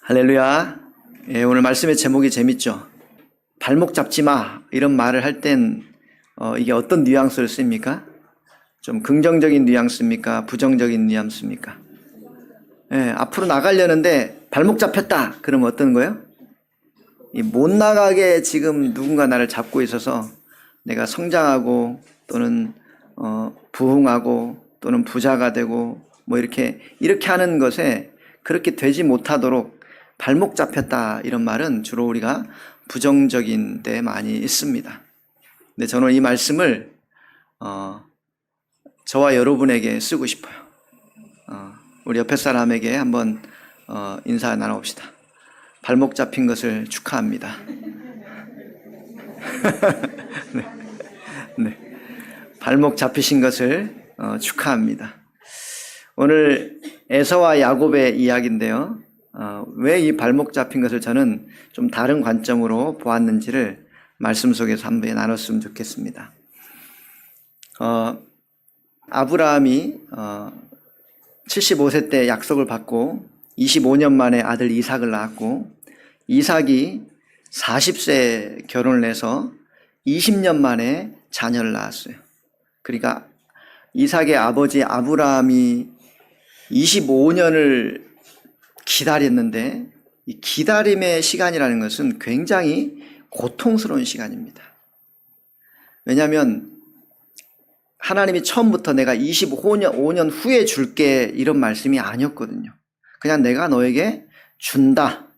할렐루야. 오늘 말씀의 제목이 재밌죠? 발목 잡지 마. 이런 말을 할 땐 이게 어떤 뉘앙스를 씁니까? 좀 긍정적인 뉘앙스입니까? 부정적인 뉘앙스입니까? 앞으로 나가려는데 발목 잡혔다. 그러면 어떤 거예요? 못 나가게 지금 누군가 나를 잡고 있어서 내가 성장하고 또는 부흥하고 또는 부자가 되고 뭐 이렇게 하는 것에 그렇게 되지 못하도록 발목 잡혔다 이런 말은 주로 우리가 부정적인 데 많이 있습니다. 근데 저는 이 말씀을 저와 여러분에게 쓰고 싶어요. 우리 옆에 사람에게 한번 인사 나눠봅시다. 발목 잡힌 것을 축하합니다. 네. 발목 잡히신 것을 축하합니다. 오늘 에서와 야곱의 이야기인데요. 왜 이 발목 잡힌 것을 저는 좀 다른 관점으로 보았는지를 말씀 속에서 한번 나눴으면 좋겠습니다. 아브라함이 75세 때 약속을 받고 25년 만에 아들 이삭을 낳았고, 이삭이 40세에 결혼을 해서 20년 만에 자녀를 낳았어요. 그러니까 이삭의 아버지 아브라함이 25년을 기다렸는데, 이 기다림의 시간이라는 것은 굉장히 고통스러운 시간입니다. 왜냐하면 하나님이 처음부터 내가 25년 후에 줄게 이런 말씀이 아니었거든요. 그냥 내가 너에게 준다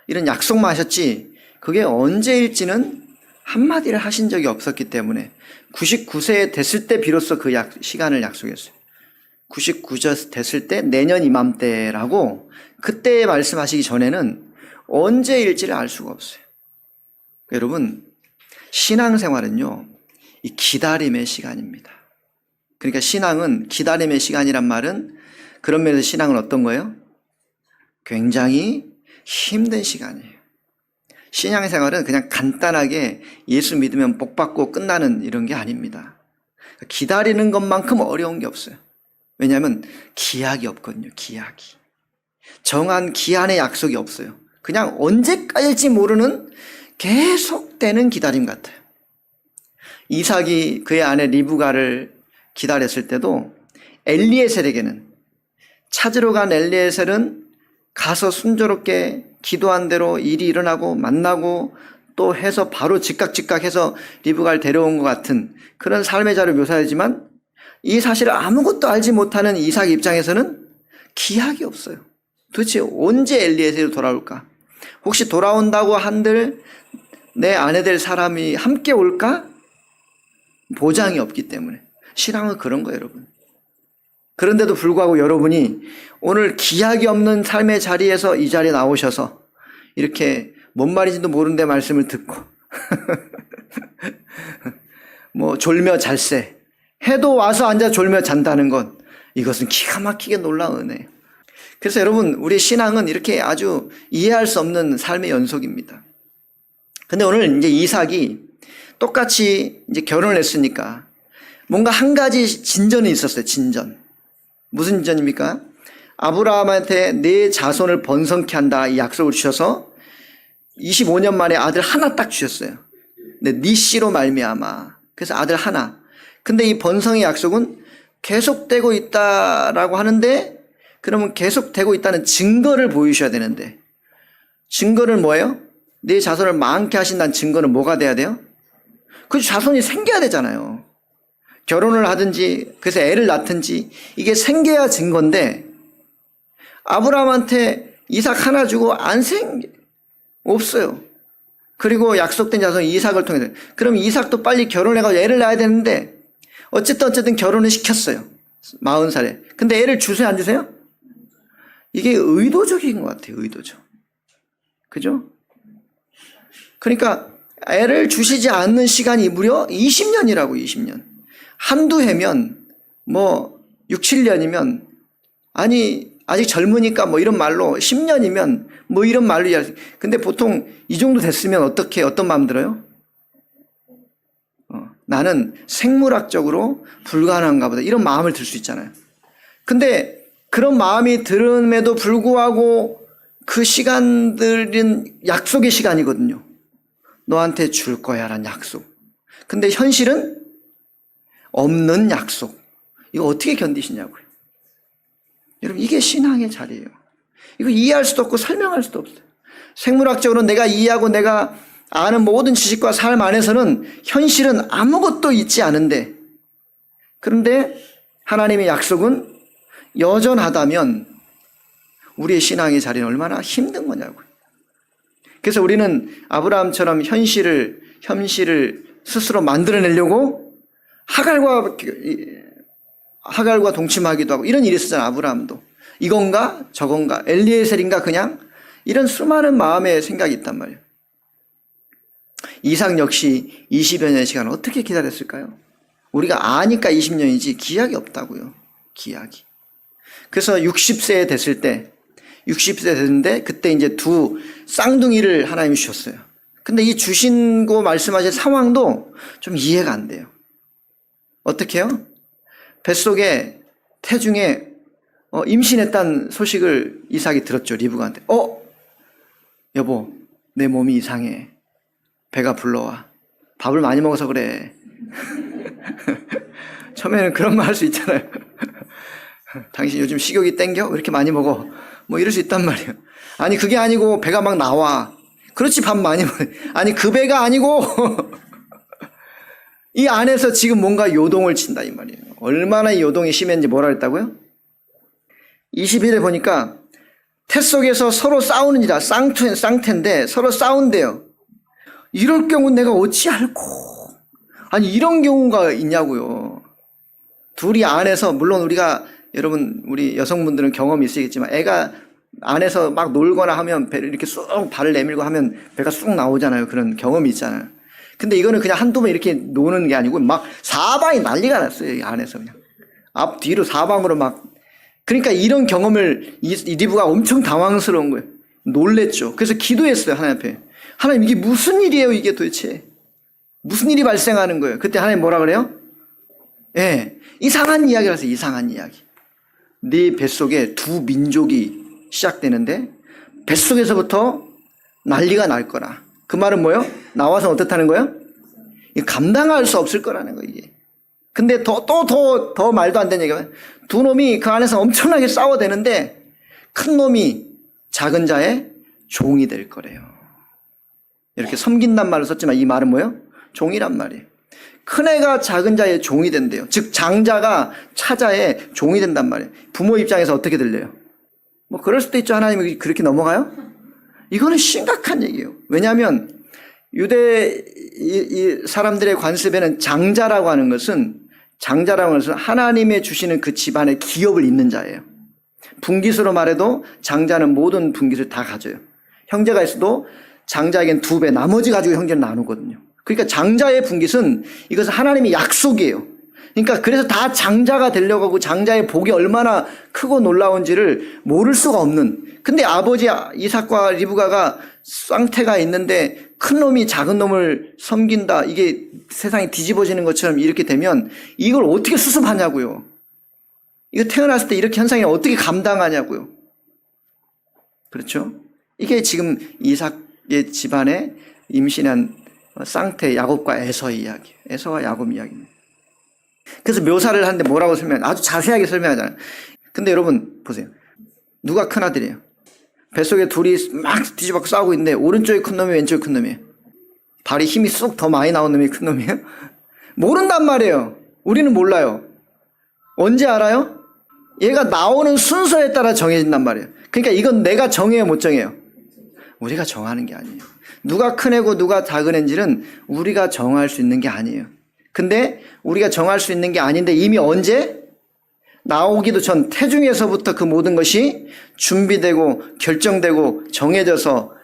이런 약속만 하셨지 그게 언제일지는 한마디를 하신 적이 없었기 때문에 99세 됐을 때 비로소 그 시간을 약속했어요. 99세 됐을 때 내년 이맘때라고 그때 말씀하시기 전에는 언제일지를 알 수가 없어요. 여러분, 신앙생활은요, 이 기다림의 시간입니다. 그러니까 신앙은 기다림의 시간이란 말은 그런 면에서 신앙은 어떤 거예요? 굉장히 힘든 시간이에요. 신앙생활은 그냥 간단하게 예수 믿으면 복 받고 끝나는 이런 게 아닙니다. 기다리는 것만큼 어려운 게 없어요. 왜냐하면 기약이 없거든요. 기약이. 정한 기한의 약속이 없어요. 그냥 언제까지일지 모르는 계속되는 기다림 같아요. 이삭이 그의 아내 리브가를 기다렸을 때도 엘리에셀에게는, 찾으러 간 엘리에셀은 가서 순조롭게 기도한 대로 일이 일어나고 만나고 또 해서 바로 즉각 해서 리브가를 데려온 것 같은 그런 삶의 자를 묘사하지만, 이 사실을 아무것도 알지 못하는 이삭 입장에서는 기약이 없어요. 도대체 언제 엘리에셀이 돌아올까? 혹시 돌아온다고 한들 내 아내 될 사람이 함께 올까? 보장이 없기 때문에. 신앙은 그런 거예요, 여러분. 그런데도 불구하고 여러분이 오늘 기약이 없는 삶의 자리에서 이 자리에 나오셔서 이렇게 뭔 말인지도 모르는데 말씀을 듣고 뭐 졸며 잘세 해도 와서 앉아 졸며 잔다는 것, 이것은 기가 막히게 놀라운 은혜예요. 그래서 여러분, 우리 신앙은 이렇게 아주 이해할 수 없는 삶의 연속입니다. 근데 오늘 이제 이삭이 똑같이 이제 결혼을 했으니까 뭔가 한 가지 진전이 있었어요. 진전. 무슨 진전입니까? 아브라함한테 내 자손을 번성케 한다 이 약속을 주셔서 25년 만에 아들 하나 딱 주셨어요. 근데 네 씨로 말미암아. 그래서 아들 하나. 근데 이 번성의 약속은 계속되고 있다라고 하는데, 그러면 계속되고 있다는 증거를 보여주셔야 되는데, 증거를 뭐예요? 네 자손을 많게 하신다는 증거는 뭐가 돼야 돼요? 그 자손이 생겨야 되잖아요. 결혼을 하든지 그래서 애를 낳든지 이게 생겨야 증거인데, 아브라함한테 이삭 하나 주고 없어요. 그리고 약속된 자손 이삭을 통해서, 그럼 이삭도 빨리 결혼해가지고 애를 낳아야 되는데 어쨌든 결혼을 시켰어요. 40살에. 근데 애를 주세요, 안 주세요? 이게 의도적인 것 같아요. 의도적. 그죠? 그러니까 애를 주시지 않는 시간이 무려 20년이라고. 20년. 한두 해면 뭐 6, 7년이면, 아니 아직 젊으니까 뭐 이런 말로 10년이면 뭐 이런 말로 이야기해요. 근데 보통 이 정도 됐으면 어떤 마음 들어요? 나는 생물학적으로 불가능한가 보다 이런 마음을 들 수 있잖아요. 근데 그런 마음이 들음에도 불구하고 그 시간들은 약속의 시간이거든요. 너한테 줄 거야 라는 약속. 근데 현실은 없는 약속. 이거 어떻게 견디시냐고요. 여러분, 이게 신앙의 자리예요. 이거 이해할 수도 없고 설명할 수도 없어요. 생물학적으로 내가 이해하고 내가 아는 모든 지식과 삶 안에서는 현실은 아무것도 있지 않은데, 그런데 하나님의 약속은 여전하다면 우리의 신앙의 자리는 얼마나 힘든 거냐고요. 그래서 우리는 아브라함처럼 현실을 스스로 만들어내려고 하갈과 동침하기도 하고 이런 일이 있었잖아. 아브라함도 이건가 저건가 엘리에셀인가 그냥 이런 수많은 마음의 생각이 있단 말이에요. 이삭 역시 20여 년의 시간을 어떻게 기다렸을까요? 우리가 아니까 20년이지 기약이 없다고요. 기약이. 그래서 60세 됐는데 그때 이제 두 쌍둥이를 하나님이 주셨어요. 근데 이 주신 거 말씀하신 상황도 좀 이해가 안 돼요. 어떻게 해요? 뱃속에 태중에 임신했다는 소식을 이삭이 들었죠. 리브가한테. 여보, 내 몸이 이상해. 배가 불러와. 밥을 많이 먹어서 그래. 처음에는 그런 말 할 수 있잖아요. 당신 요즘 식욕이 땡겨? 왜 이렇게 많이 먹어? 뭐 이럴 수 있단 말이에요. 아니 그게 아니고 배가 막 나와. 그렇지, 밥 많이 먹어. 아니 그 배가 아니고 이 안에서 지금 뭔가 요동을 친다 이 말이에요. 얼마나 이 요동이 심했는지 뭐라 그랬다고요? 21에 보니까 태 속에서 서로 싸우는지라 쌍태인데 서로 싸운대요. 이럴 경우 내가 어찌 알고. 아니 이런 경우가 있냐고요. 둘이 안에서, 물론 여러분 우리 여성분들은 경험이 있으시겠지만 애가 안에서 막 놀거나 하면 배를 이렇게 쑥 발을 내밀고 하면 배가 쑥 나오잖아요. 그런 경험이 있잖아요. 근데 이거는 그냥 한두 번 이렇게 노는 게 아니고 막 사방이 난리가 났어요. 이 안에서 그냥 앞 뒤로 사방으로 막. 그러니까 이런 경험을 이 리브가 엄청 당황스러운 거예요. 놀랬죠. 그래서 기도했어요. 하나님 앞에. 하나님, 이게 무슨 일이에요? 이게 도대체 무슨 일이 발생하는 거예요? 그때 하나님 뭐라 그래요? 이상한 이야기를 하세요. 이상한 이야기. 네 뱃속에 두 민족이 시작되는데 뱃속에서부터 난리가 날 거라. 그 말은 뭐예요? 나와서 어떻다는 거예요? 감당할 수 없을 거라는 거예요. 이게. 근데 더 말도 안 되는 얘기가, 두 놈이 그 안에서 엄청나게 싸워대는데 큰 놈이 작은 자의 종이 될 거래요. 이렇게 섬긴단 말을 썼지만 이 말은 뭐예요? 종이란 말이에요. 큰 애가 작은 자의 종이 된대요. 즉 장자가 차자의 종이 된단 말이에요. 부모 입장에서 어떻게 들려요? 뭐 그럴 수도 있죠. 하나님이 그렇게 넘어가요? 이거는 심각한 얘기예요. 왜냐하면 유대 이 사람들의 관습에는 장자라고 하는 것은 하나님의 주시는 그 집안의 기업을 잇는 자예요. 분깃으로 말해도 장자는 모든 분깃을 다 가져요. 형제가 있어도 장자에겐 2배, 나머지 가지고 형제는 나누거든요. 그러니까 장자의 분깃은 이것은 하나님의 약속이에요. 그러니까 그래서 다 장자가 되려고 하고 장자의 복이 얼마나 크고 놀라운지를 모를 수가 없는. 근데 아버지 이삭과 리브가가 쌍태가 있는데 큰 놈이 작은 놈을 섬긴다. 이게 세상이 뒤집어지는 것처럼 이렇게 되면 이걸 어떻게 수습하냐고요. 이거 태어났을 때 이렇게 현상이 어떻게 감당하냐고요. 그렇죠? 이게 지금 이삭의 집안에 임신한 쌍태 야곱과 에서의 이야기예요. 에서와 야곱 이야기입니다. 그래서 묘사를 하는데 뭐라고 아주 자세하게 설명하잖아요. 근데 여러분 보세요. 누가 큰 아들이에요? 뱃속에 둘이 막 뒤집어 싸우고 있는데 오른쪽이 큰 놈이 왼쪽이 큰 놈이에요. 발이 힘이 쑥 더 많이 나온 놈이 큰 놈이에요? 모른단 말이에요. 우리는 몰라요. 언제 알아요? 얘가 나오는 순서에 따라 정해진단 말이에요. 그러니까 이건 내가 정해요, 못 정해요? 우리가 정하는 게 아니에요. 누가 큰 애고 누가 작은 애인지는 우리가 정할 수 있는 게 아니에요. 근데 우리가 정할 수 있는 게 아닌데 이미 언제? 나오기도 전 태중에서부터 그 모든 것이 준비되고 결정되고 정해져서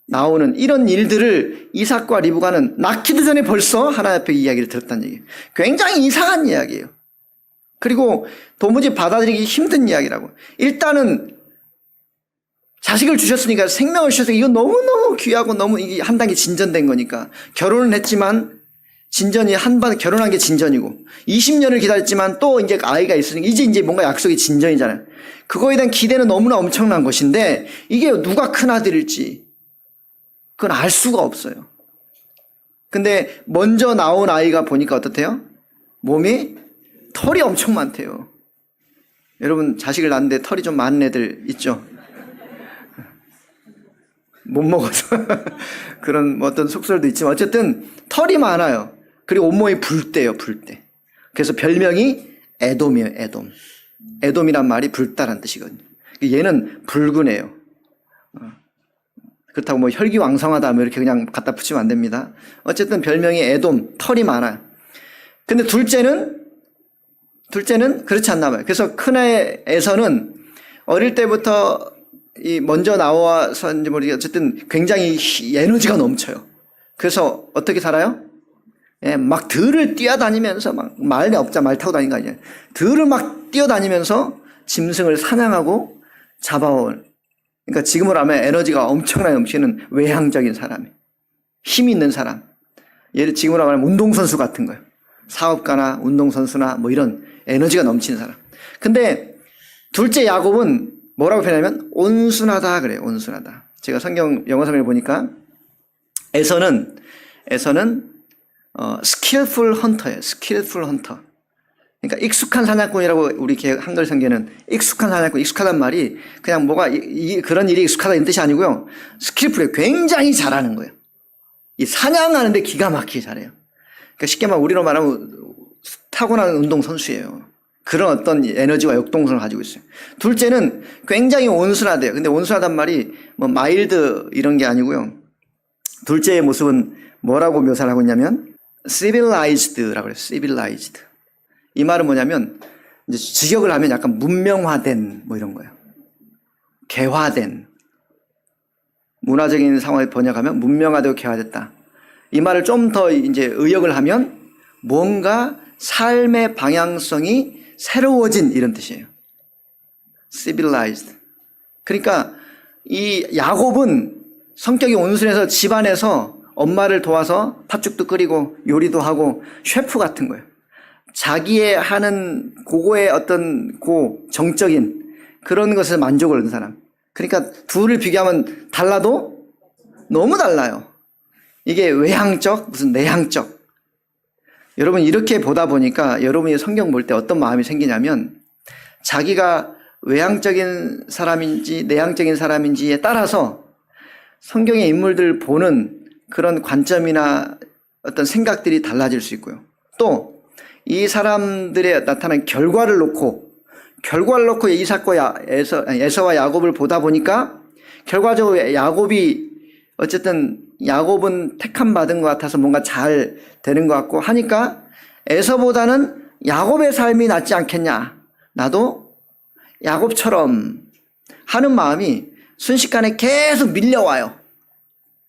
나오는 이런 일들을 이삭과 리브가는 낳기도 전에 벌써 하나님 앞에 이야기를 들었다는 얘기예요. 굉장히 이상한 이야기예요. 그리고 도무지 받아들이기 힘든 이야기라고. 일단은 자식을 주셨으니까, 생명을 주셨으니까 이건 너무너무 귀하고 너무 이게 한 단계 진전된 거니까 결혼은 했지만 진전이 한 번 결혼한 게 진전이고 20년을 기다렸지만 또 이제 아이가 있으니까 이제 뭔가 약속이 진전이잖아요. 그거에 대한 기대는 너무나 엄청난 것인데 이게 누가 큰아들일지 그건 알 수가 없어요. 근데 먼저 나온 아이가 보니까 어떻대요? 몸이 털이 엄청 많대요. 여러분 자식을 낳는데 털이 좀 많은 애들 있죠? 못 먹어서 그런 어떤 속설도 있지만 어쨌든 털이 많아요. 그리고 온몸이 붉대요. 붉대. 그래서 별명이 에돔이에요. 에돔. 에돔이란 말이 붉다란 뜻이거든요. 얘는 붉은 애요. 그렇다고 뭐 혈기왕성하다 뭐 이렇게 그냥 갖다 붙이면 안 됩니다. 어쨌든 별명이 에돔, 털이 많아요. 근데 둘째는 그렇지 않나 봐요. 그래서 큰애에서는 어릴 때부터 이 먼저 나와서인지 모르겠는데 어쨌든 굉장히 에너지가 넘쳐요. 그래서 어떻게 살아요? 예, 막 들을 뛰어다니면서 막 말 타고 다니는 거 아니에요. 들을 막 뛰어다니면서 짐승을 사냥하고 잡아올. 그러니까 지금으로 하면 에너지가 엄청나게 넘치는 외향적인 사람, 힘 있는 사람. 예를 지금으로 하면 운동선수 같은 거예요. 사업가나 운동선수나 뭐 이런 에너지가 넘치는 사람. 근데 둘째 야곱은 뭐라고 표현하냐면 온순하다 그래요. 온순하다. 제가 영어 성경을 보니까 에서는 skillful hunter예요. skillful hunter. 그러니까 익숙한 사냥꾼이라고 우리 한글 성경에는 익숙한 사냥꾼, 익숙하단 말이 그냥 뭐가 그런 일이 익숙하다 이런 뜻이 아니고요. skillful에 굉장히 잘하는 거예요. 이 사냥하는데 기가 막히게 잘해요. 그러니까 쉽게 말하면 우리로 말하면 타고난 운동선수예요. 그런 어떤 에너지와 역동성을 가지고 있어요. 둘째는 굉장히 온순하대요. 근데 온순하단 말이 뭐 마일드 이런 게 아니고요. 둘째의 모습은 뭐라고 묘사를 하고 있냐면 civilized라고 그래요. civilized. 이 말은 뭐냐면 이제 직역을 하면 약간 문명화된 뭐 이런 거예요. 개화된. 문화적인 상황을 번역하면 문명화되고 개화됐다. 이 말을 좀 더 이제 의역을 하면 뭔가 삶의 방향성이 새로워진 이런 뜻이에요. civilized. 그러니까 이 야곱은 성격이 온순해서 집안에서 엄마를 도와서 팥죽도 끓이고 요리도 하고 셰프 같은 거예요. 자기의 하는 그거의 어떤 정적인 그런 것에 만족을 얻는 사람. 그러니까 둘을 비교하면 달라도 너무 달라요. 이게 외향적 무슨 내향적. 여러분 이렇게 보다 보니까 여러분이 성경 볼 때 어떤 마음이 생기냐면 자기가 외향적인 사람인지 내향적인 사람인지에 따라서 성경의 인물들을 보는 그런 관점이나 어떤 생각들이 달라질 수 있고요. 또 이 사람들의 나타난 결과를 놓고 이삭과 에서와 야곱을 보다 보니까 결과적으로 야곱은 택함 받은 것 같아서 뭔가 잘 되는 것 같고 하니까 에서보다는 야곱의 삶이 낫지 않겠냐. 나도 야곱처럼 하는 마음이 순식간에 계속 밀려와요.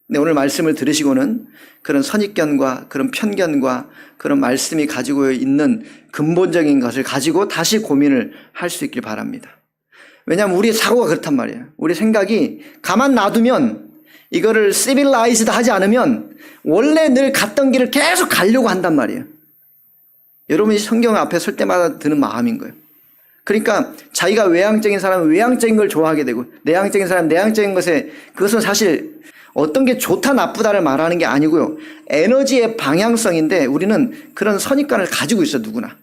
근데 오늘 말씀을 들으시고는 그런 선입견과 그런 편견과 그런 말씀이 가지고 있는 근본적인 것을 가지고 다시 고민을 할 수 있길 바랍니다. 왜냐하면 우리의 사고가 그렇단 말이에요. 우리 생각이 가만 놔두면 이거를 civilized 하지 않으면 원래 늘 갔던 길을 계속 가려고 한단 말이에요. 여러분이 성경 앞에 설 때마다 드는 마음인 거예요. 그러니까 자기가 외향적인 사람은 외향적인 걸 좋아하게 되고 내향적인 사람은 내향적인 것에 그것은 사실 어떤 게 좋다 나쁘다를 말하는 게 아니고요. 에너지의 방향성인데 우리는 그런 선입관을 가지고 있어 누구나.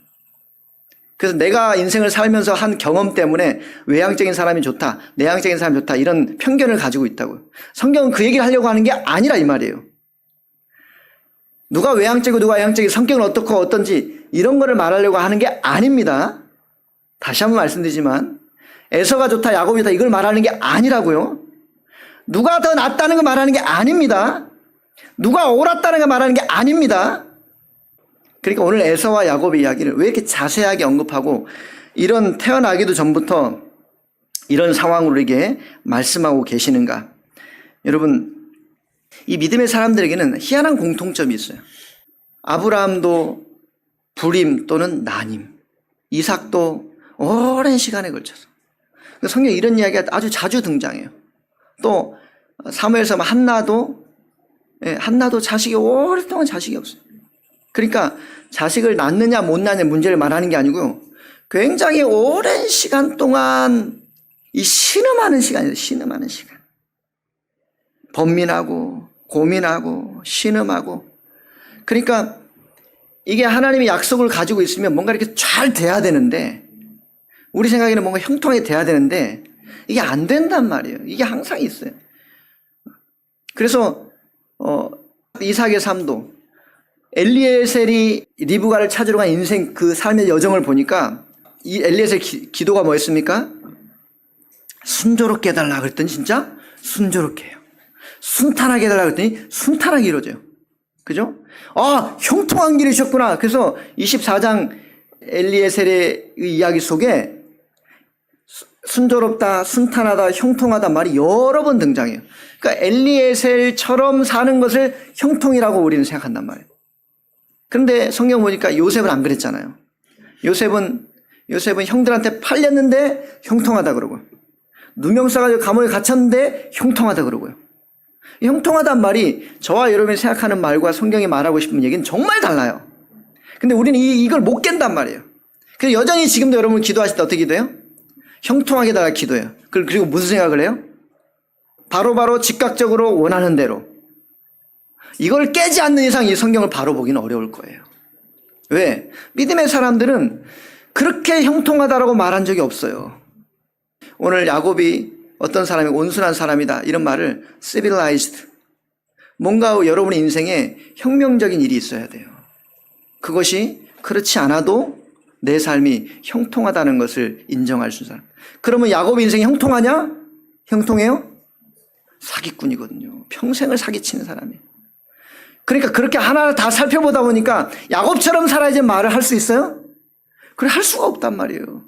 그래서 내가 인생을 살면서 한 경험 때문에 외향적인 사람이 좋다, 내향적인 사람이 좋다 이런 편견을 가지고 있다고요. 성경은 그 얘기를 하려고 하는 게 아니라 이 말이에요. 누가 외향적이고 누가 내향적이고 성격은 어떻고 어떤지 이런 거를 말하려고 하는 게 아닙니다. 다시 한번 말씀드리지만 에서가 좋다 야곱이 좋다 이걸 말하는 게 아니라고요. 누가 더 낫다는 걸 말하는 게 아닙니다. 누가 옳았다는 걸 말하는 게 아닙니다. 그러니까 오늘 에서와 야곱의 이야기를 왜 이렇게 자세하게 언급하고 이런 태어나기도 전부터 이런 상황으로 이게 말씀하고 계시는가. 여러분 이 믿음의 사람들에게는 희한한 공통점이 있어요. 아브라함도 불임 또는 난임, 이삭도 오랜 시간에 걸쳐서 성경에 이런 이야기가 아주 자주 등장해요. 또 사무엘서 한나도 자식이 오랫동안 자식이 없어요. 그러니까 자식을 낳느냐 못 낳느냐 문제를 말하는 게 아니고요. 굉장히 오랜 시간 동안 이 신음하는 시간이에요. 신음하는 시간. 번민하고 고민하고 신음하고. 그러니까 이게 하나님의 약속을 가지고 있으면 뭔가 이렇게 잘 돼야 되는데, 우리 생각에는 뭔가 형통하게 돼야 되는데 이게 안 된단 말이에요. 이게 항상 있어요. 그래서 이삭의 삶도 엘리에셀이 리브가를 찾으러 간 인생 그 삶의 여정을 보니까 이 엘리에셀 기도가 뭐였습니까? 순조롭게 해달라 그랬더니 진짜 순조롭게 해요. 순탄하게 해달라 그랬더니 순탄하게 이루어져요. 그죠? 아, 형통한 길이셨구나. 그래서 24장 엘리에셀의 이야기 속에 순조롭다, 순탄하다, 형통하다 말이 여러 번 등장해요. 그러니까 엘리에셀처럼 사는 것을 형통이라고 우리는 생각한단 말이에요. 그런데 성경 보니까 요셉은 안 그랬잖아요. 요셉은 형들한테 팔렸는데 형통하다 그러고, 누명 써가지고 감옥에 갇혔는데 형통하다 그러고요. 형통하단 말이 저와 여러분이 생각하는 말과 성경이 말하고 싶은 얘기는 정말 달라요. 근데 우리는 이걸 못 깬단 말이에요. 그래서 여전히 지금도 여러분 기도하실 때 어떻게 기도해요? 형통하게 달라 기도해요. 그리고 무슨 생각을 해요? 바로바로 즉각적으로 원하는 대로. 이걸 깨지 않는 이상 이 성경을 바로 보기는 어려울 거예요. 왜? 믿음의 사람들은 그렇게 형통하다라고 말한 적이 없어요. 오늘 야곱이 어떤 사람이 온순한 사람이다 이런 말을 civilized, 뭔가 여러분의 인생에 혁명적인 일이 있어야 돼요. 그것이 그렇지 않아도 내 삶이 형통하다는 것을 인정할 수 있는 사람. 그러면 야곱의 인생이 형통하냐? 형통해요? 사기꾼이거든요. 평생을 사기치는 사람이. 그러니까 그렇게 하나를 다 살펴보다 보니까 야곱처럼 살아야지 말을 할 수 있어요? 그래, 할 수가 없단 말이에요.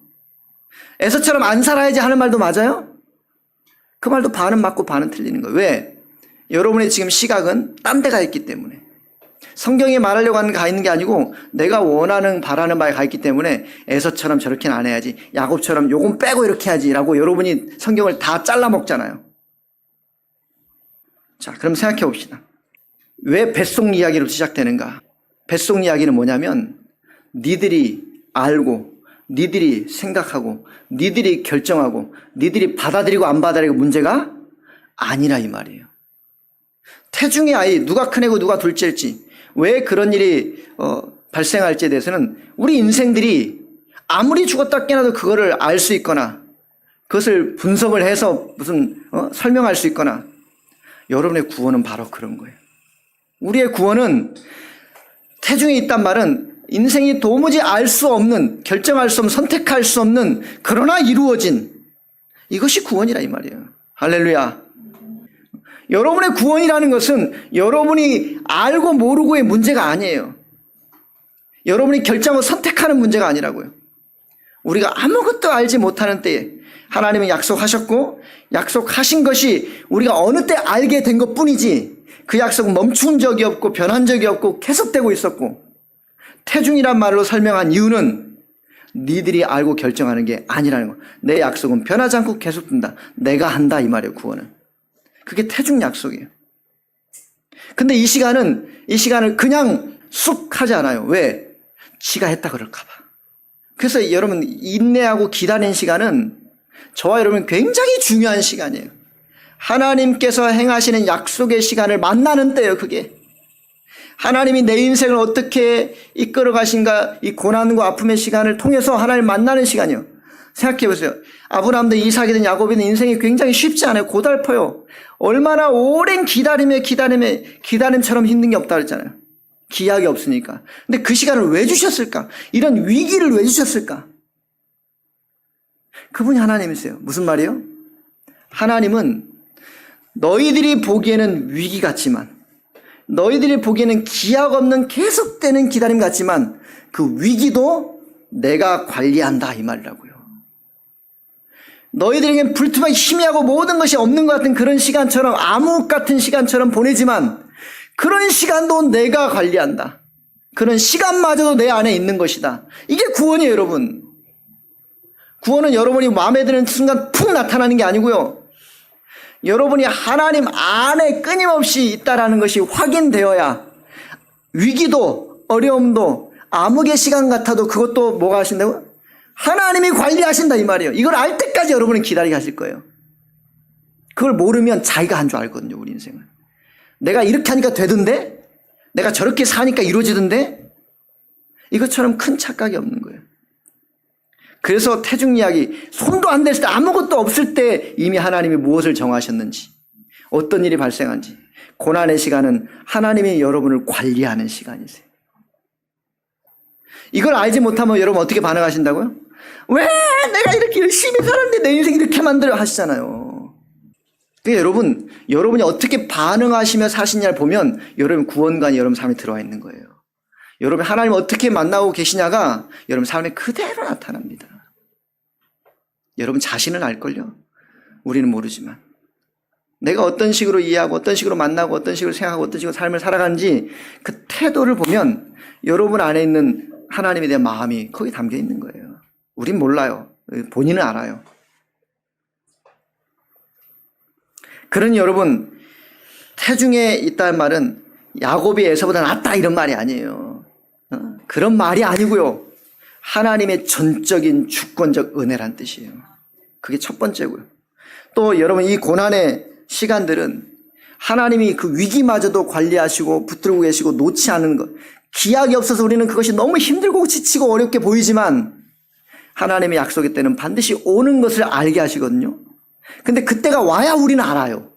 에서처럼 안 살아야지 하는 말도 맞아요? 그 말도 반은 맞고 반은 틀리는 거예요. 왜? 여러분의 지금 시각은 딴 데 가 있기 때문에. 성경이 말하려고 하는 가 있는 게 아니고 내가 원하는 바라는 바에 가 있기 때문에 에서처럼 저렇게는 안 해야지, 야곱처럼 요건 빼고 이렇게 해야지라고 여러분이 성경을 다 잘라 먹잖아요. 자, 그럼 생각해 봅시다. 왜 뱃속 이야기로 시작되는가? 뱃속 이야기는 뭐냐면 니들이 알고 니들이 생각하고 니들이 결정하고 니들이 받아들이고 안 받아들이고 문제가 아니라 이 말이에요. 태중의 아이 누가 큰애고 누가 둘째일지, 왜 그런 일이 발생할지에 대해서는 우리 인생들이 아무리 죽었다 깨어나도 그거를 알 수 있거나 그것을 분석을 해서 무슨 설명할 수 있거나, 여러분의 구원은 바로 그런 거예요. 우리의 구원은 태중에 있단 말은 인생이 도무지 알 수 없는, 결정할 수 없는, 선택할 수 없는, 그러나 이루어진, 이것이 구원이라 이 말이에요. 할렐루야. 여러분의 구원이라는 것은 여러분이 알고 모르고의 문제가 아니에요. 여러분이 결정하고 선택하는 문제가 아니라고요. 우리가 아무것도 알지 못하는 때에 하나님은 약속하셨고, 약속하신 것이 우리가 어느 때 알게 된 것뿐이지, 그 약속은 멈춘 적이 없고 변한 적이 없고 계속되고 있었고, 태중이란 말로 설명한 이유는 니들이 알고 결정하는 게 아니라는 거. 내 약속은 변하지 않고 계속된다. 내가 한다 이 말이에요. 구원은. 그게 태중 약속이에요. 근데 이 시간을 그냥 쑥 하지 않아요. 왜? 지가 했다 그럴까 봐. 그래서 여러분, 인내하고 기다리는 시간은 저와 여러분 굉장히 중요한 시간이에요. 하나님께서 행하시는 약속의 시간을 만나는 때예요. 그게 하나님이 내 인생을 어떻게 이끌어 가신가, 이 고난과 아픔의 시간을 통해서 하나님을 만나는 시간이요. 생각해 보세요. 아브라함든 이삭이든 야곱이든 인생이 굉장히 쉽지 않아요. 고달퍼요. 얼마나 오랜 기다림처럼 힘든 게 없다 그랬잖아요. 기약이 없으니까. 근데 그 시간을 왜 주셨을까? 이런 위기를 왜 주셨을까? 그분이 하나님이세요. 무슨 말이에요? 하나님은 너희들이 보기에는 위기 같지만, 너희들이 보기에는 기약 없는 계속되는 기다림 같지만 그 위기도 내가 관리한다 이 말이라고요. 너희들에겐 불투명하게 희미하고 모든 것이 없는 것 같은 그런 시간처럼, 암흑 같은 시간처럼 보내지만 그런 시간도 내가 관리한다. 그런 시간마저도 내 안에 있는 것이다. 이게 구원이에요, 여러분. 구원은 여러분이 마음에 드는 순간 푹 나타나는 게 아니고요. 여러분이 하나님 안에 끊임없이 있다라는 것이 확인되어야 위기도 어려움도 암흑의 시간 같아도 그것도 뭐가 하신다고? 하나님이 관리하신다 이 말이에요. 이걸 알 때까지 여러분은 기다리게 하실 거예요. 그걸 모르면 자기가 한 줄 알거든요. 우리 인생은. 내가 이렇게 하니까 되던데? 내가 저렇게 사니까 이루어지던데? 이것처럼 큰 착각이 없는 거예요. 그래서 태중 이야기, 손도 안 댔을 때 아무것도 없을 때 이미 하나님이 무엇을 정하셨는지, 어떤 일이 발생한지, 고난의 시간은 하나님이 여러분을 관리하는 시간이세요. 이걸 알지 못하면 여러분 어떻게 반응하신다고요? 왜 내가 이렇게 열심히 살았는데 내 인생 이렇게 만들어 하시잖아요. 그러니까 여러분이 어떻게 반응하시며 사시냐를 보면 여러분 구원관이 여러분 삶에 들어와 있는 거예요. 여러분 하나님을 어떻게 만나고 계시냐가 여러분 삶에 그대로 나타납니다. 여러분 자신은 알걸요. 우리는 모르지만. 내가 어떤 식으로 이해하고 어떤 식으로 만나고 어떤 식으로 생각하고 어떤 식으로 삶을 살아가는지 그 태도를 보면 여러분 안에 있는 하나님에 대한 마음이 거기 담겨 있는 거예요. 우린 몰라요. 본인은 알아요. 그러니 여러분 태중에 있다는 말은 야곱이 에서보다 낫다 이런 말이 아니에요. 그런 말이 아니고요. 하나님의 전적인 주권적 은혜란 뜻이에요. 그게 첫 번째고요. 또 여러분 이 고난의 시간들은 하나님이 그 위기마저도 관리하시고 붙들고 계시고 놓지 않은 것, 기약이 없어서 우리는 그것이 너무 힘들고 지치고 어렵게 보이지만 하나님의 약속의 때는 반드시 오는 것을 알게 하시거든요. 근데 그때가 와야 우리는 알아요.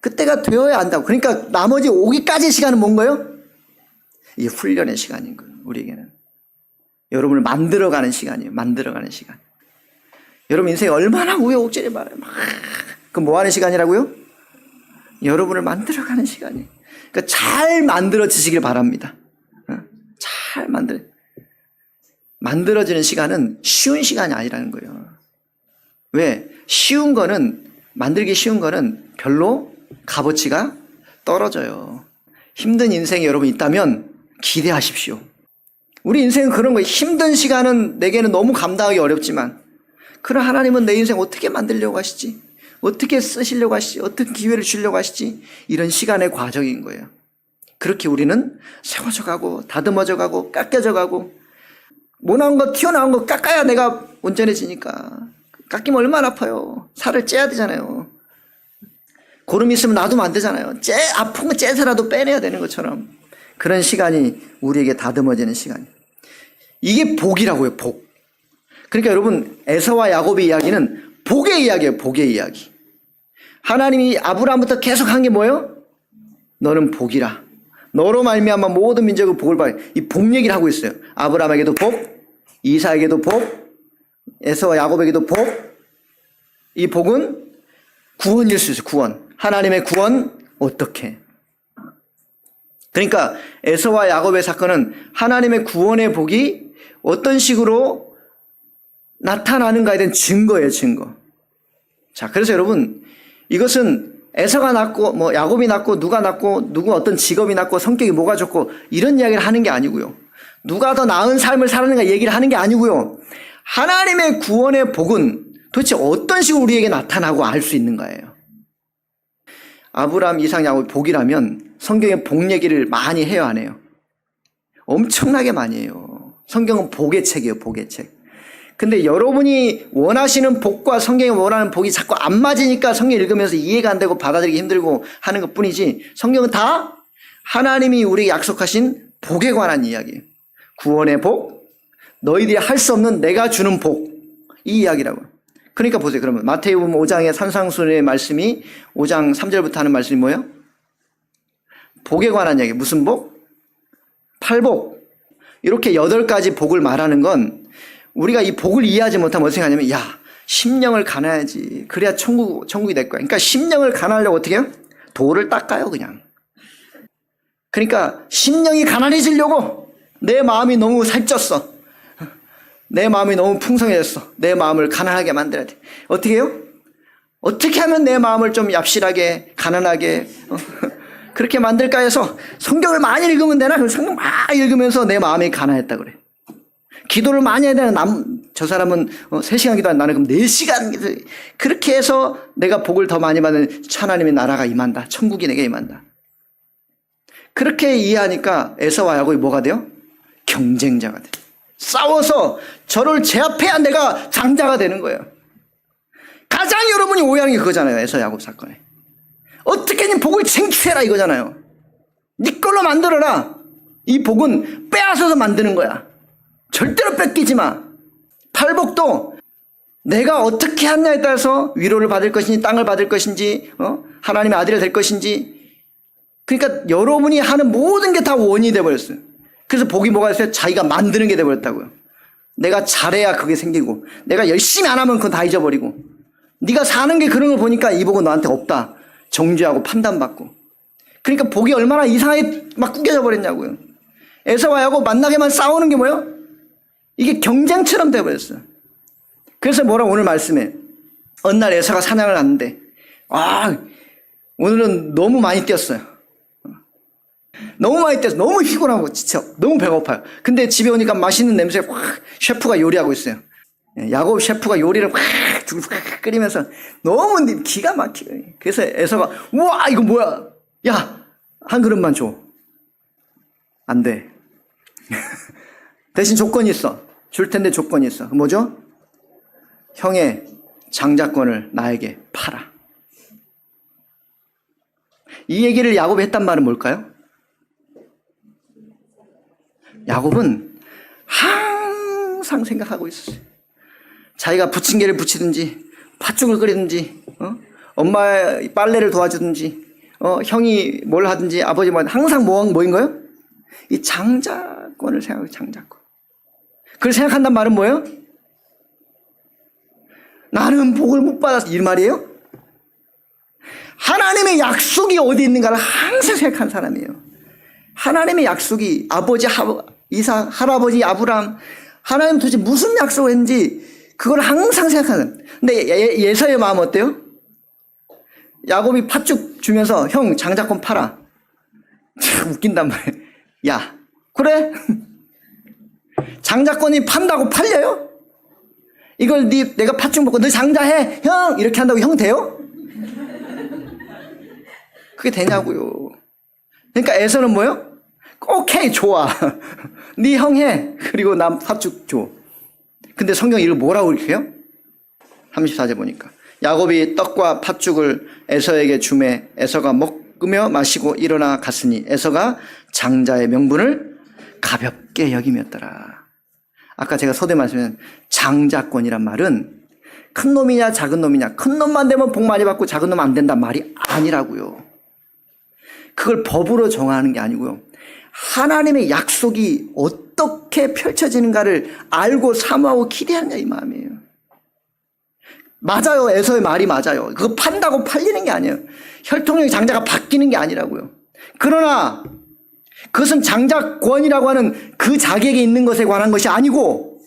그때가 되어야 안다고. 그러니까 나머지 오기까지의 시간은 뭔 거예요? 이게 훈련의 시간인 거예요. 우리에게는. 여러분을 만들어가는 시간이에요. 만들어가는 시간. 여러분 인생이 얼마나 우여곡절이 많아요. 그럼 뭐 하는 시간이라고요? 여러분을 만들어가는 시간이에요. 그러니까 잘 만들어지시길 바랍니다. 잘 만들어지는 시간은 쉬운 시간이 아니라는 거예요. 왜? 만들기 쉬운 거는 별로 값어치가 떨어져요. 힘든 인생이 여러분 있다면 기대하십시오. 우리 인생은 그런 거예요. 힘든 시간은 내게는 너무 감당하기 어렵지만 그럼 하나님은 내 인생 어떻게 만들려고 하시지? 어떻게 쓰시려고 하시지? 어떤 기회를 주려고 하시지? 이런 시간의 과정인 거예요. 그렇게 우리는 세워져 가고 다듬어져 가고 깎여져 가고 못 나온 거 튀어나온 거 깎아야 내가 온전해지니까. 깎이면 얼마나 아파요. 살을 째야 되잖아요. 고름 있으면 놔두면 안 되잖아요. 아픈 거 째서라도 빼내야 되는 것처럼 그런 시간이 우리에게 다듬어지는 시간. 이게 복이라고요. 복. 그러니까 여러분 에서와 야곱의 이야기는 복의 이야기예요. 복의 이야기. 하나님이 아브라함부터 계속 한 게 뭐예요? 너는 복이라. 너로 말미암아 모든 민족의 복을 받아. 이 복 얘기를 하고 있어요. 아브라함에게도 복, 이삭에게도 복, 에서와 야곱에게도 복. 이 복은 구원일 수 있어요. 구원. 하나님의 구원 어떻게? 그러니까 에서와 야곱의 사건은 하나님의 구원의 복이 어떤 식으로 나타나는가에 대한 증거예요. 증거. 자, 그래서 여러분 이것은 에서가 낳고 야곱이 낳고 누가 낳고 누구 어떤 직업이 낳고 성격이 뭐가 좋고 이런 이야기를 하는 게 아니고요. 누가 더 나은 삶을 살았는가 얘기를 하는 게 아니고요. 하나님의 구원의 복은 도대체 어떤 식으로 우리에게 나타나고 알 수 있는가예요. 아브라함, 이삭, 야곱 복이라면 성경에 복 얘기를 많이 해요, 안 해요? 엄청나게 많이 해요. 성경은 복의 책이에요, 복의 책. 근데 여러분이 원하시는 복과 성경이 원하는 복이 자꾸 안 맞으니까 성경 읽으면서 이해가 안 되고 받아들이기 힘들고 하는 것 뿐이지 성경은 다 하나님이 우리에게 약속하신 복에 관한 이야기예요. 구원의 복, 너희들이 할 수 없는 내가 주는 복, 이 이야기라고요. 그러니까 보세요. 그러면 마태복음 5장의 산상수훈의 말씀이 5장 3절부터 하는 말씀이 뭐예요? 복에 관한 이야기. 무슨 복? 팔복. 이렇게 8가지 복을 말하는 건 우리가 이 복을 이해하지 못하면 어떻게 하냐면 심령을 가나야지. 그래야 천국이 될 거야. 그러니까 심령을 가나려고 어떻게 해요? 돌을 닦아요 그냥. 그러니까 심령이 가난해지려고 내 마음이 너무 살쪘어. 내 마음이 너무 풍성해졌어. 내 마음을 가난하게 만들어야 돼. 어떻게 해요? 어떻게 하면 내 마음을 좀 얍실하게 가난하게 그렇게 만들까 해서 성경을 많이 읽으면 되나? 그럼 성경 막 읽으면서 내 마음이 가난했다 그래. 기도를 많이 해야 되나? 저 사람은 3시간 기도하는 나는 그럼 4시간 그렇게 해서 내가 복을 더 많이 받는 하나님의 나라가 임한다. 천국이 내게 임한다. 그렇게 이해하니까 에서와 야곱이 뭐가 돼요? 경쟁자가 돼요. 싸워서 저를 제압해야 내가 장자가 되는 거예요. 가장 여러분이 오해하는 게 그거잖아요. 에서 야곱 사건에. 어떻게든 복을 쟁취해라 이거잖아요. 네 걸로 만들어라. 이 복은 빼앗아서 만드는 거야. 절대로 뺏기지 마. 팔복도 내가 어떻게 하느냐에 따라서 위로를 받을 것인지 땅을 받을 것인지 하나님의 아들이 될 것인지, 그러니까 여러분이 하는 모든 게 다 원인이 돼버렸어요. 그래서 복이 뭐가 있어요? 자기가 만드는 게 돼버렸다고요. 내가 잘해야 그게 생기고, 내가 열심히 안 하면 그건 다 잊어버리고, 네가 사는 게 그런 걸 보니까 이 복은 너한테 없다 정죄하고 판단받고. 그러니까 복이 얼마나 이상하게 막 꾸겨져 버렸냐고요. 에서와 야곱 만나게만 싸우는 게 뭐예요? 이게 경쟁처럼 돼버렸어요. 그래서 뭐라고 오늘 말씀에, 어느 날 에서가 사냥을 갔는데 오늘은 너무 많이 뛰었어요. 너무 많이 뛰어서 너무 피곤하고 지쳐 너무 배고파요. 근데 집에 오니까 맛있는 냄새 확, 셰프가 요리하고 있어요. 야곱 셰프가 요리를 확 끓이면서 너무 기가 막히고. 그래서 에서가 우와 이거 뭐야, 야 한 그릇만 줘. 안 돼. 대신 조건이 있어. 줄 텐데 조건이 있어. 뭐죠? 형의 장자권을 나에게 팔아. 이 얘기를 야곱이 했단 말은 뭘까요? 야곱은 항상 생각하고 있었어요. 자기가 부침개를 부치든지 팥죽을 끓이든지 엄마의 빨래를 도와주든지 형이 뭘 하든지 아버지 뭐 항상 뭐인 거예요? 이 장자권을 생각하고, 장자권. 그걸 생각한단 말은 뭐예요? 나는 복을 못 받았어 이 말이에요? 하나님의 약속이 어디 있는가를 항상 생각하는 사람이에요. 하나님의 약속이 아버지 이삭, 할아버지 아브람, 하나님 도대체 무슨 약속을 했는지 그걸 항상 생각하는. 근데 예서의 마음 어때요? 야곱이 팥죽 주면서 형 장자권 팔아. 참 웃긴단 말이에요. 야 그래? 장자권이 판다고 팔려요? 이걸 내가 팥죽 먹고 너 장자해 형 이렇게 한다고 형 돼요? 그게 되냐고요. 그러니까 에서는 뭐예요? 오케이 좋아. 네 형 해. 그리고 난 팥죽 줘. 근데 성경이 이걸 뭐라고 이렇게 해요? 34절 보니까 야곱이 떡과 팥죽을 에서에게 주매 에서가 먹으며 마시고 일어나 갔으니 에서가 장자의 명분을 가볍게 여김이었더라. 아까 제가 서두에 말씀드린 장자권이란 말은 큰 놈이냐 작은 놈이냐, 큰 놈만 되면 복 많이 받고 작은 놈 안 된단 말이 아니라고요. 그걸 법으로 정하는 게 아니고요. 하나님의 약속이 어떻게 펼쳐지는가를 알고 사모하고 기대하느냐 이 마음이에요. 맞아요. 에서의 말이 맞아요. 그거 판다고 팔리는 게 아니에요. 혈통력의 장자가 바뀌는 게 아니라고요. 그러나 그것은 장자권이라고 하는 그 자격에 있는 것에 관한 것이 아니고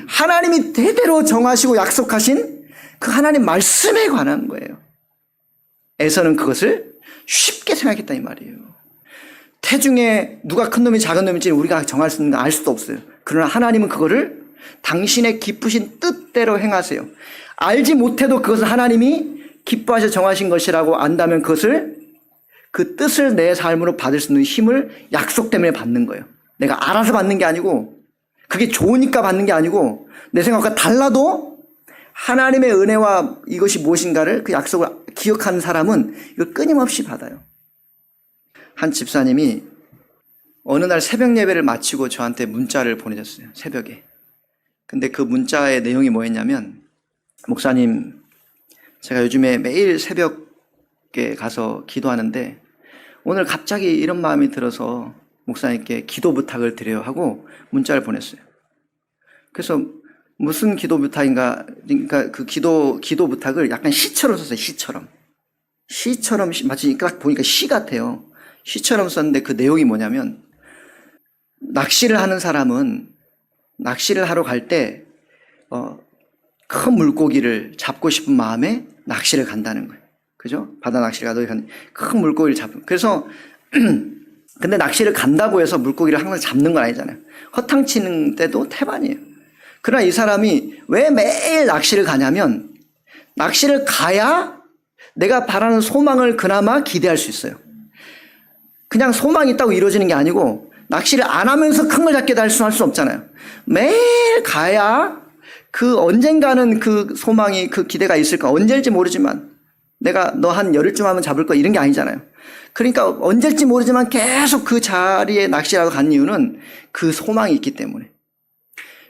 하나님이 대대로 정하시고 약속하신 그 하나님 말씀에 관한 거예요. 에서는 그것을 쉽게 생각했다 이 말이에요. 태중에 누가 큰 놈이 작은 놈인지 우리가 정할 수 있는 거 알 수도 없어요. 그러나 하나님은 그거를 당신의 기쁘신 뜻대로 행하세요. 알지 못해도 그것은 하나님이 기뻐하셔 정하신 것이라고 안다면 그것을, 그 뜻을 내 삶으로 받을 수 있는 힘을 약속 때문에 받는 거예요. 내가 알아서 받는 게 아니고, 그게 좋으니까 받는 게 아니고, 내 생각과 달라도 하나님의 은혜와 이것이 무엇인가를, 그 약속을 기억하는 사람은 이걸 끊임없이 받아요. 한 집사님이 어느 날 새벽 예배를 마치고 저한테 문자를 보내셨어요. 새벽에. 근데 그 문자의 내용이 뭐였냐면, 목사님, 제가 요즘에 매일 새벽에 가서 기도하는데 오늘 갑자기 이런 마음이 들어서 목사님께 기도 부탁을 드려요 하고 문자를 보냈어요. 그래서 무슨 기도 부탁인가, 그러니까 그 기도 부탁을 약간 시처럼 썼어요. 시처럼 마치 딱 보니까 시 같아요. 시처럼 썼는데 그 내용이 뭐냐면, 낚시를 하는 사람은 낚시를 하러 갈 때 큰 물고기를 잡고 싶은 마음에 낚시를 간다는 거예요. 그죠? 바다 낚시를 가도 큰 물고기를 잡은. 그래서 근데 낚시를 간다고 해서 물고기를 항상 잡는 건 아니잖아요. 허탕치는 때도 태반이에요. 그러나 이 사람이 왜 매일 낚시를 가냐면, 낚시를 가야 내가 바라는 소망을 그나마 기대할 수 있어요. 그냥 소망이 있다고 이루어지는 게 아니고 낚시를 안 하면서 큰 걸 잡게 할 수는 없잖아요. 매일 가야 그 언젠가는 그 소망이 그 기대가 있을까. 언제일지 모르지만 내가 너 한 열흘쯤 하면 잡을 거 이런 게 아니잖아요. 그러니까 언제일지 모르지만 계속 그 자리에 낚시하러 간 이유는 그 소망이 있기 때문에.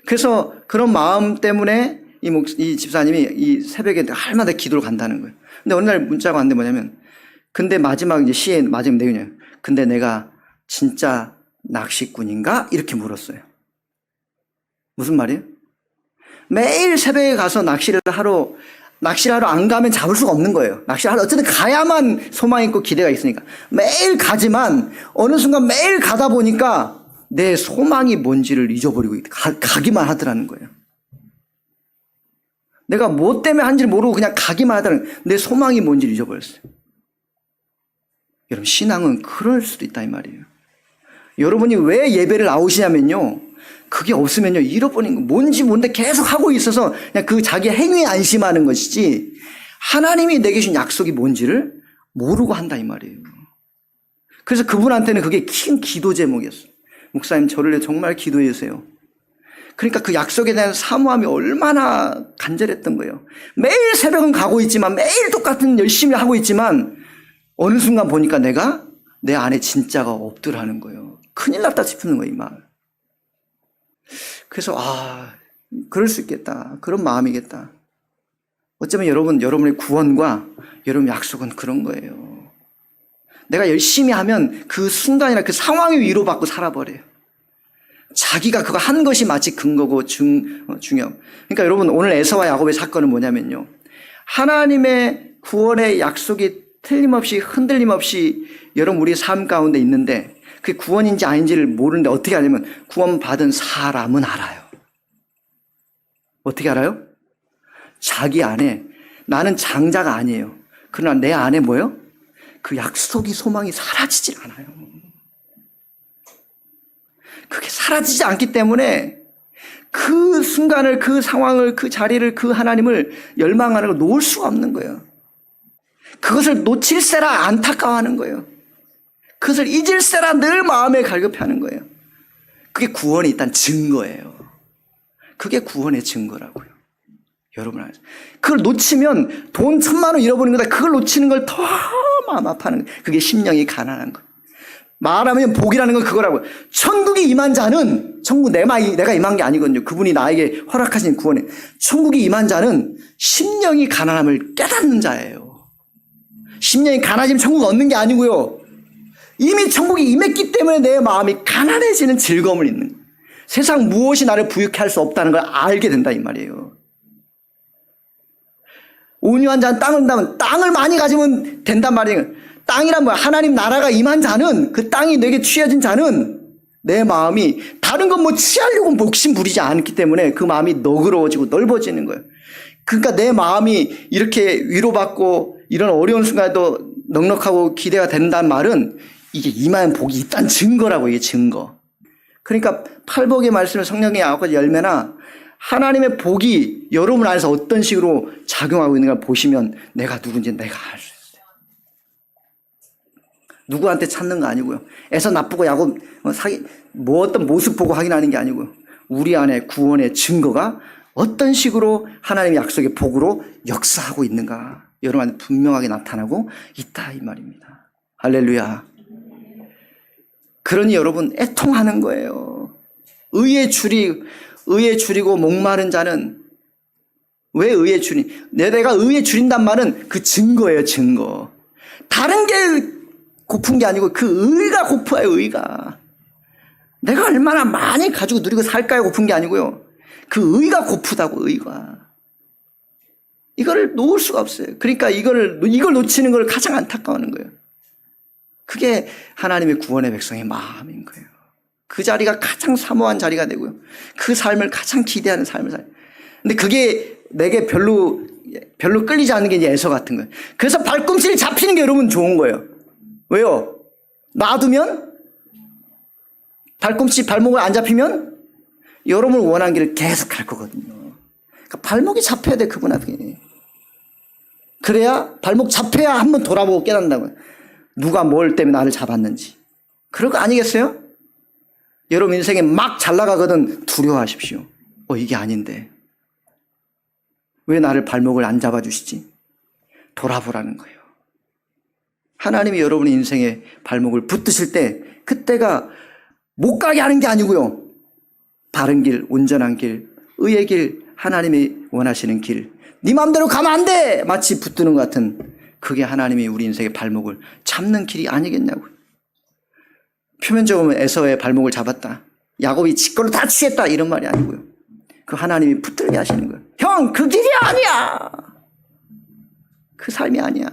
그래서 그런 마음 때문에 이 집사님이 이 새벽에 할마다 기도를 간다는 거예요. 근데 어느 날 문자가 왔는데 뭐냐면, 근데 마지막 이제 시의 마지막 내용이에요. 근데 내가 진짜 낚시꾼인가? 이렇게 물었어요. 무슨 말이에요? 매일 새벽에 가서 낚시를 하러 안 가면 잡을 수가 없는 거예요. 낚시를 하러 어쨌든 가야만 소망이 있고 기대가 있으니까. 매일 가지만 어느 순간 매일 가다 보니까 내 소망이 뭔지를 잊어버리고 가기만 하더라는 거예요. 내가 뭐 때문에 한지를 모르고 그냥 가기만 하더라는 거예요. 내 소망이 뭔지를 잊어버렸어요. 여러분, 신앙은 그럴 수도 있다 이 말이에요. 여러분이 왜 예배를 나오시냐면요, 그게 없으면요 잃어버린 거 뭔지 모르는데 계속 하고 있어서 그냥 그 자기 행위에 안심하는 것이지 하나님이 내게 주신 약속이 뭔지를 모르고 한다 이 말이에요. 그래서 그분한테는 그게 큰 기도 제목이었어요. 목사님, 저를 정말 기도해 주세요. 그러니까 그 약속에 대한 사모함이 얼마나 간절했던 거예요. 매일 새벽은 가고 있지만, 매일 똑같은 열심히 하고 있지만 어느 순간 보니까 내가 내 안에 진짜가 없더라는 거예요. 큰일 났다 싶은 거예요, 이 마음. 그래서 그럴 수 있겠다. 그런 마음이겠다. 어쩌면 여러분의 구원과 여러분의 약속은 그런 거예요. 내가 열심히 하면 그 순간이나 그 상황이 위로받고 살아버려요. 자기가 그거 한 것이 마치 근거고 중요. 그러니까 여러분, 오늘 에서와 야곱의 사건은 뭐냐면요, 하나님의 구원의 약속이 틀림없이 흔들림 없이 여러분 우리의 삶 가운데 있는데, 그게 구원인지 아닌지를 모르는데 어떻게 하냐면 구원받은 사람은 알아요. 어떻게 알아요? 자기 안에, 나는 장자가 아니에요. 그러나 내 안에 뭐예요? 그 약속이, 소망이 사라지질 않아요. 그게 사라지지 않기 때문에 그 순간을, 그 상황을, 그 자리를, 그 하나님을 열망하는 걸 놓을 수가 없는 거예요. 그것을 놓칠세라 안타까워하는 거예요. 그것을 잊을세라 늘 마음에 갈급해하는 거예요. 그게 구원에 있다는 증거예요. 그게 구원의 증거라고요. 여러분, 그걸 놓치면 돈 1,000만 원 잃어버리는 거다. 그걸 놓치는 걸 더 마음 아파하는 거예요. 그게 심령이 가난한 거예요. 말하면 복이라는 건 그거라고요. 천국이 임한 자는, 천국 내가 임한 게 아니거든요. 그분이 나에게 허락하신 구원에. 천국이 임한 자는 심령이 가난함을 깨닫는 자예요. 심령이 가난해지면 천국 얻는 게 아니고요, 이미 천국이 임했기 때문에 내 마음이 가난해지는 즐거움을 잊는 거예요. 세상 무엇이 나를 부유케 할 수 없다는 걸 알게 된다 이 말이에요. 온유한 자는 땅을 온다면 땅을 많이 가지면 된단 말이에요. 땅이란 뭐야? 하나님 나라가 임한 자는, 그 땅이 내게 취해진 자는 내 마음이 다른 건 뭐 취하려고 목심 부리지 않기 때문에 그 마음이 너그러워지고 넓어지는 거예요. 그러니까 내 마음이 이렇게 위로받고 이런 어려운 순간에도 넉넉하고 기대가 된다는 말은 이게 임한 복이 있다는 증거라고, 이게 증거. 그러니까 팔복의 말씀을 성령의 9가지 열매나 하나님의 복이 여러분 안에서 어떤 식으로 작용하고 있는가 보시면 내가 누군지 내가 알 수 있어요. 누구한테 찾는 거 아니고요. 에서 나쁘고 야곱 뭐 어떤 모습 보고 확인하는 게 아니고요. 우리 안에 구원의 증거가 어떤 식으로 하나님의 약속의 복으로 역사하고 있는가 여러분한테 분명하게 나타나고 있다 이 말입니다. 할렐루야. 그러니 여러분 애통하는 거예요. 의에 줄이고 목마른 자는, 왜 의에 줄이? 내가 의에 줄인단 말은 그 증거예요, 증거. 다른 게 고픈 게 아니고 그 의가 고파요, 의가. 내가 얼마나 많이 가지고 누리고 살까요? 고픈 게 아니고요. 그 의가 고프다고, 의가. 이거를 놓을 수가 없어요. 그러니까 이걸 놓치는 걸 가장 안타까워하는 거예요. 그게 하나님의 구원의 백성의 마음인 거예요. 그 자리가 가장 사모한 자리가 되고요. 그 삶을 가장 기대하는 삶을 살아요. 근데 그게 내게 별로 끌리지 않는 게 이제 에서 같은 거예요. 그래서 발꿈치를 잡히는 게 여러분 좋은 거예요. 왜요? 놔두면 발목을 안 잡히면 여러분을 원한 길을 계속 갈 거거든요. 그러니까 발목이 잡혀야 돼, 그분 앞에. 그래야 발목 잡혀야 한번 돌아보고 깨닫는다고요. 누가 뭘 때문에 나를 잡았는지. 그럴 거 아니겠어요? 여러분 인생에 막 잘 나가거든 두려워하십시오. 이게 아닌데. 왜 나를 발목을 안 잡아주시지? 돌아보라는 거예요. 하나님이 여러분의 인생에 발목을 붙드실 때 그때가 못 가게 하는 게 아니고요. 바른 길, 온전한 길, 의의 길, 하나님이 원하시는 길. 네 마음대로 가면 안 돼! 마치 붙드는 것 같은 그게 하나님이 우리 인생의 발목을 잡는 길이 아니겠냐고요. 표면적으로 에서의 발목을 잡았다. 야곱이 지 걸로 다 취했다. 이런 말이 아니고요. 그 하나님이 붙들게 하시는 거예요. 형, 그 길이 아니야! 그 삶이 아니야.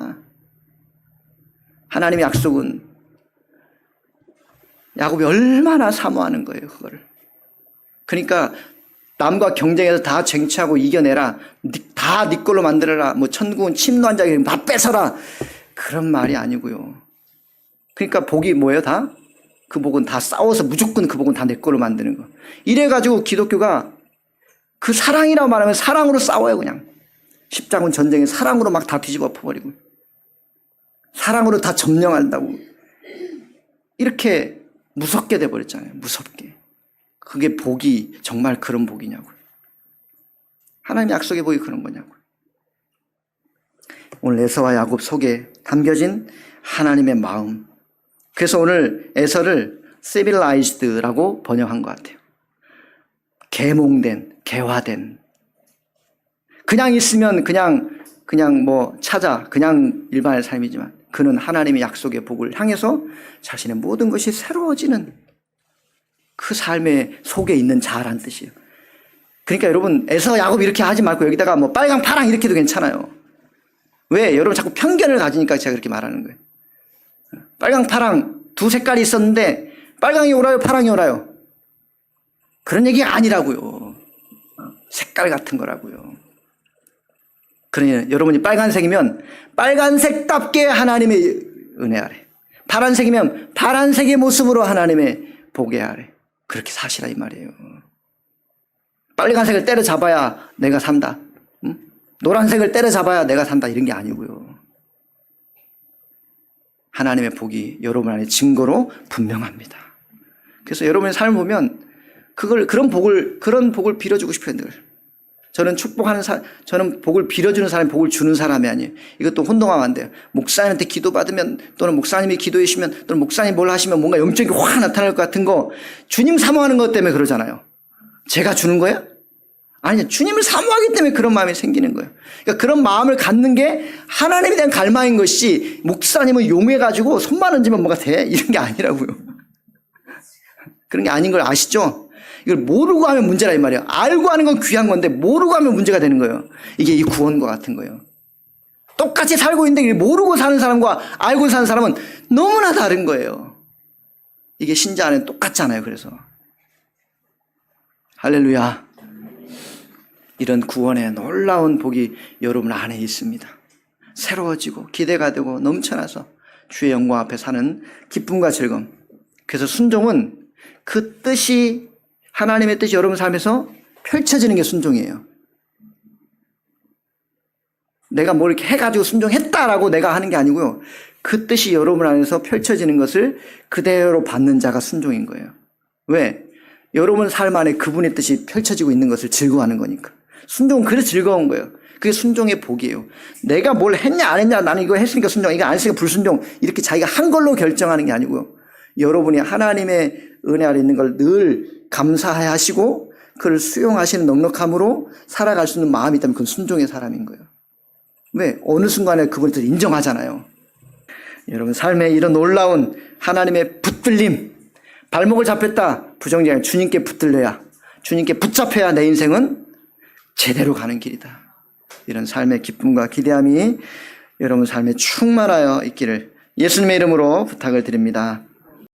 하나님의 약속은 야곱이 얼마나 사모하는 거예요, 그거를. 그러니까 남과 경쟁해서 다 쟁취하고 이겨내라. 다 네 걸로 만들어라. 뭐 천국은 침노한 자에게 다 뺏어라. 그런 말이 아니고요. 그러니까 복이 뭐예요, 다? 그 복은 다 싸워서 무조건 그 복은 다 내 걸로 만드는 거. 이래가지고 기독교가 그 사랑이라고 말하면 사랑으로 싸워요, 그냥. 십자군 전쟁에 사랑으로 막 다 뒤집어 엎어버리고. 사랑으로 다 점령한다고. 이렇게 무섭게 돼버렸잖아요. 무섭게. 그게 복이 정말 그런 복이냐고요. 하나님의 약속의 복이 그런 거냐고요. 오늘 에서와 야곱 속에 담겨진 하나님의 마음. 그래서 오늘 에서를 civilized라고 번역한 것 같아요. 계몽된, 개화된. 그냥 있으면 그냥 뭐 찾아, 그냥 일반의 삶이지만 그는 하나님의 약속의 복을 향해서 자신의 모든 것이 새로워지는 그 삶의 속에 있는 자란 뜻이에요. 그러니까 여러분 에서 야곱 이렇게 하지 말고 여기다가 뭐 빨강 파랑 이렇게 해도 괜찮아요. 왜? 여러분 자꾸 편견을 가지니까 제가 그렇게 말하는 거예요. 빨강 파랑 두 색깔이 있었는데 빨강이 옳아요, 파랑이 옳아요? 그런 얘기가 아니라고요. 색깔 같은 거라고요. 그러니 여러분이 빨간색이면 빨간색답게 하나님의 은혜 아래, 파란색이면 파란색의 모습으로 하나님의 복의 아래 그렇게 사시라 이 말이에요. 빨간색을 때려잡아야 내가 산다. 응? 노란색을 때려잡아야 내가 산다. 이런 게 아니고요. 하나님의 복이 여러분 안에 증거로 분명합니다. 그래서 여러분의 삶을 보면 그런 복을 빌어주고 싶어요. 늘. 저는 저는 복을 빌어주는 사람이 복을 주는 사람이 아니에요. 이것도 혼동하면 안 돼요. 목사님한테 기도받으면 또는 목사님이 기도해 주시면 또는 목사님이 뭘 하시면 뭔가 영적인 게 확 나타날 것 같은 거 주님 사모하는 것 때문에 그러잖아요. 제가 주는 거예요? 아니요. 주님을 사모하기 때문에 그런 마음이 생기는 거예요. 그러니까 그런 마음을 갖는 게 하나님에 대한 갈망인 것이 목사님을 용해가지고 손만 얹으면 뭐가 돼? 이런 게 아니라고요. 그런 게 아닌 걸 아시죠? 이걸 모르고 하면 문제라 이 말이에요. 알고 하는 건 귀한 건데 모르고 하면 문제가 되는 거예요. 이게 이 구원과 같은 거예요. 똑같이 살고 있는데 모르고 사는 사람과 알고 사는 사람은 너무나 다른 거예요. 이게 신자 안에 똑같잖아요. 그래서 할렐루야. 이런 구원의 놀라운 복이 여러분 안에 있습니다. 새로워지고 기대가 되고 넘쳐나서 주의 영광 앞에 사는 기쁨과 즐거움. 그래서 순종은 그 뜻이 하나님의 뜻이 여러분 삶에서 펼쳐지는 게 순종이에요. 내가 뭘 이렇게 해가지고 순종했다라고 내가 하는 게 아니고요. 그 뜻이 여러분 안에서 펼쳐지는 것을 그대로 받는 자가 순종인 거예요. 왜? 여러분 삶 안에 그분의 뜻이 펼쳐지고 있는 것을 즐거워하는 거니까. 순종은 그래서 즐거운 거예요. 그게 순종의 복이에요. 내가 뭘 했냐 안 했냐 나는 이거 했으니까 순종, 이거 안 했으니까 불순종 이렇게 자기가 한 걸로 결정하는 게 아니고요. 여러분이 하나님의 은혜 아래 있는 걸 늘 감사해 하시고 그를 수용하시는 넉넉함으로 살아갈 수 있는 마음이 있다면 그건 순종의 사람인 거예요. 왜? 어느 순간에 그분을 인정하잖아요. 여러분 삶에 이런 놀라운 하나님의 붙들림, 발목을 잡혔다. 부정적이 아니라 주님께 붙들려야, 주님께 붙잡혀야 내 인생은 제대로 가는 길이다. 이런 삶의 기쁨과 기대함이 여러분 삶에 충만하여 있기를 예수님의 이름으로 부탁을 드립니다.